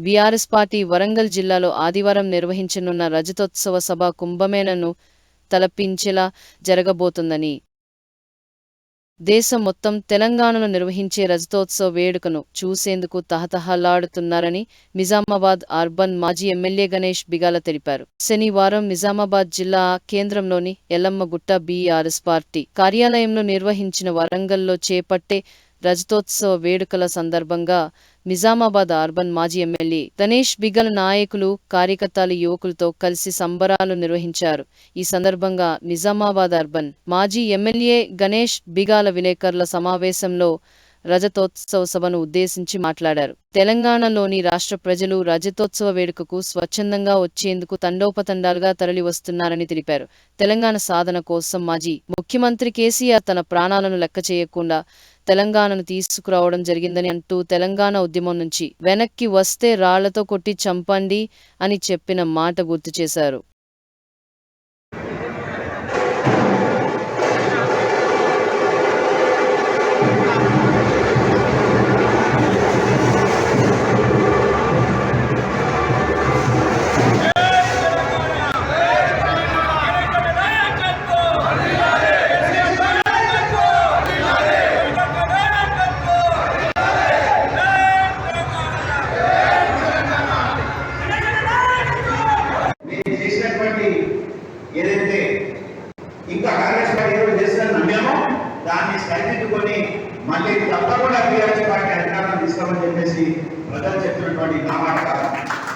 BRS party Warangal జిల్లాలో ఆదివారం నిర్వహించనున్న రజతోత్సవ సభ కుంభమేళను తలపించేలా జరగబోతుందని, దేశం మొత్తం తెలంగాణలో నిర్వహించే రజతోత్సవ వేడుకను చూసేందుకు తహతహలాడుతున్నారని నిజామాబాద్ అర్బన్ మాజీ ఎమ్మెల్యే గణేష్ బిగాల తెలిపారు. శనివారం నిజామాబాద్ జిల్లా కేంద్రంలోని ఎల్లమ్మగుట్ట బీఆర్ఎస్ పార్టీ కార్యాలయంలో నిర్వహించిన వరంగల్లో చేపట్టే రజతోత్సవ వేడుకల సందర్భంగా నిజామాబాద్ అర్బన్ మాజీ ఎమ్మెల్యే గణేష్ బిగాల నాయకులు, కార్యకర్తలు, యువకులతో కలిసి సంబరాలు నిర్వహించారు. ఈ సందర్భంగా నిజామాబాద్ అర్బన్ మాజీ ఎమ్మెల్యే గణేష్ బిగాల విలేకరుల సమావేశంలో రజతోత్సవ సభను ఉద్దేశించి మాట్లాడారు. తెలంగాణలోని రాష్ట్ర ప్రజలు రజతోత్సవ వేడుకకు స్వచ్ఛందంగా వచ్చేందుకు తండోపతండాలుగా తరలివస్తున్నారని తెలిపారు. తెలంగాణ సాధన కోసం మాజీ ముఖ్యమంత్రి కేసీఆర్ తన ప్రాణాలను లెక్క చేయకుండా తెలంగాణను తీసుకురావడం జరిగిందని అంటూ, తెలంగాణ ఉద్యమం నుంచి వెనక్కి వస్తే రాళ్లతో కొట్టి చంపండి అని చెప్పిన మాట గుర్తు చేశారు. ఏదైతే ఇంకా కాంగ్రెస్ పార్టీ చేసిన నమ్మామో దాన్ని సరిదిద్దుకొని మళ్ళీ తప్పకుండా టీఆర్ఎస్ పార్టీ అధికారం తీసుకోమని చెప్పేసి ప్రజలు చెప్తున్నటువంటి నా మాట కాదు.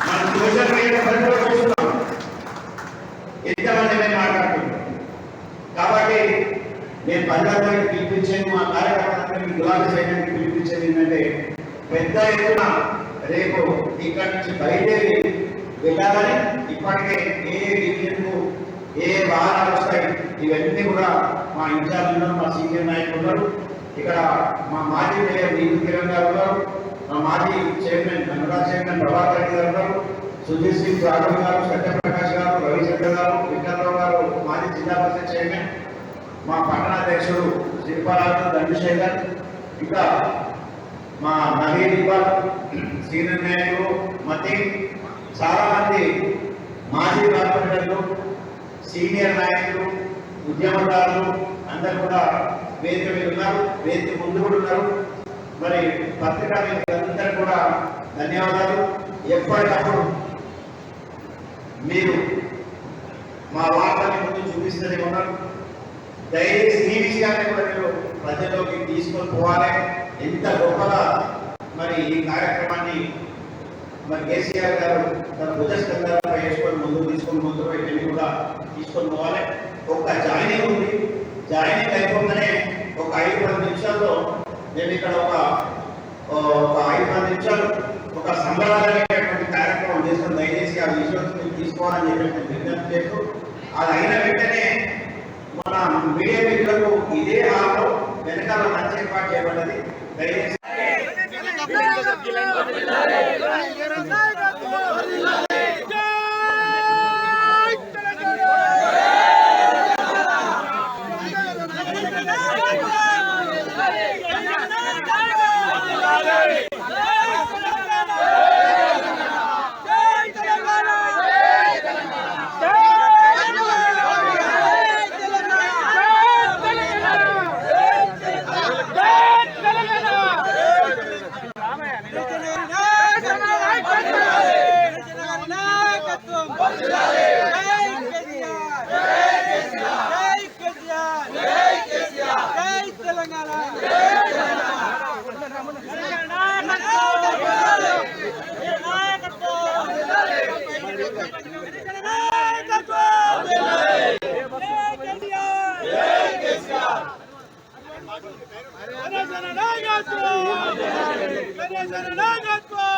మనం సోషల్ మీడియా పరిధిలో చూస్తున్నాం, ఎంతమంది మేము మాట్లాడుతున్నాం. కాబట్టి నేను ప్రజలందరికీ పిలిపించేది, మా కార్యకర్తలందరికీ గులాబీ చేయడానికి పిలిపించేది ఏంటంటే, పెద్ద ఎత్తున రేపు ఇక్కడి నుంచి బయలుదేరి వెళ్ళాలని, ఇప్పటికే ఏ డివిజన్కు ఏ వాహనాలు వస్తాయి ఇవన్నీ కూడా మా ఇన్ఛార్జ్ ఉన్నారు, మా సీనియర్ నాయకులు ఉన్నారు. ఇక్కడ మా మాజీ మేయర్ నీతి కిరణ్ గారు ఉన్నారు, మా మాజీ చైర్మన్ అనురాగ్ చైర్మన్ ప్రభాకర్ రెడ్డి గారు ఉన్నారు, సుధీర్ సింగ్ రాఘవ్ గారు, సత్యప్రకాష్ గారు, రవిచంద్ర గారు, విఠలరావు గారు మాజీ జిల్లా పరిషత్ చైర్మన్, మా పట్టణాధ్యక్షుడు శిల్పారాజు దండశేఖర్, ఇంకా మా నవీన్ ఇక్బాల్ సీనియర్ నాయకులు, మతి చాలా మంది మాజీ కార్పొరేటర్లు, సీనియర్ నాయకులు, ఉద్యమకారులు అందరూ కూడా వేదిక మీద ఉన్నారు, వేదిక ముందు కూడా ఉన్నారు. మరి పత్రికా అందరూ కూడా ధన్యవాదాలు. ఎప్పటికప్పుడు మీరు మా వార్తని ముందు చూపిస్తూనే ఉన్నారు. దయచేసి ఈ విషయాన్ని కూడా మీరు ప్రజల్లోకి తీసుకొని పోవాలి. ఎంత గొప్పగా మరి ఈ కార్యక్రమాన్ని మరి కేసీఆర్ గారు తన భుజస్కంధాలపై వేసుకొని ముందుకు ఇవన్నీ కూడా తీసుకొని పోవాలి. ఒక జాయినింగ్ ఉంది, జాయినింగ్ అయిపోగానే ఒక 5-10 నిమిషాల్లో నేను ఇక్కడ ఒక 5-10 నిమిషాలు ఒక సంబరాలనేటువంటి కార్యక్రమం చేస్తాను. దయచేసి ఆ విజువల్స్ మీరు తీసుకోవాలని చెప్పి విజ్ఞప్తి చేస్తూ, అది అయిన వెంటనే మన మీడియా మిత్రులకు ఇదే హాల్లో వెనకాల మంచి ఏర్పాటు చేయబడ్డది. దయచేసి Nagatwa!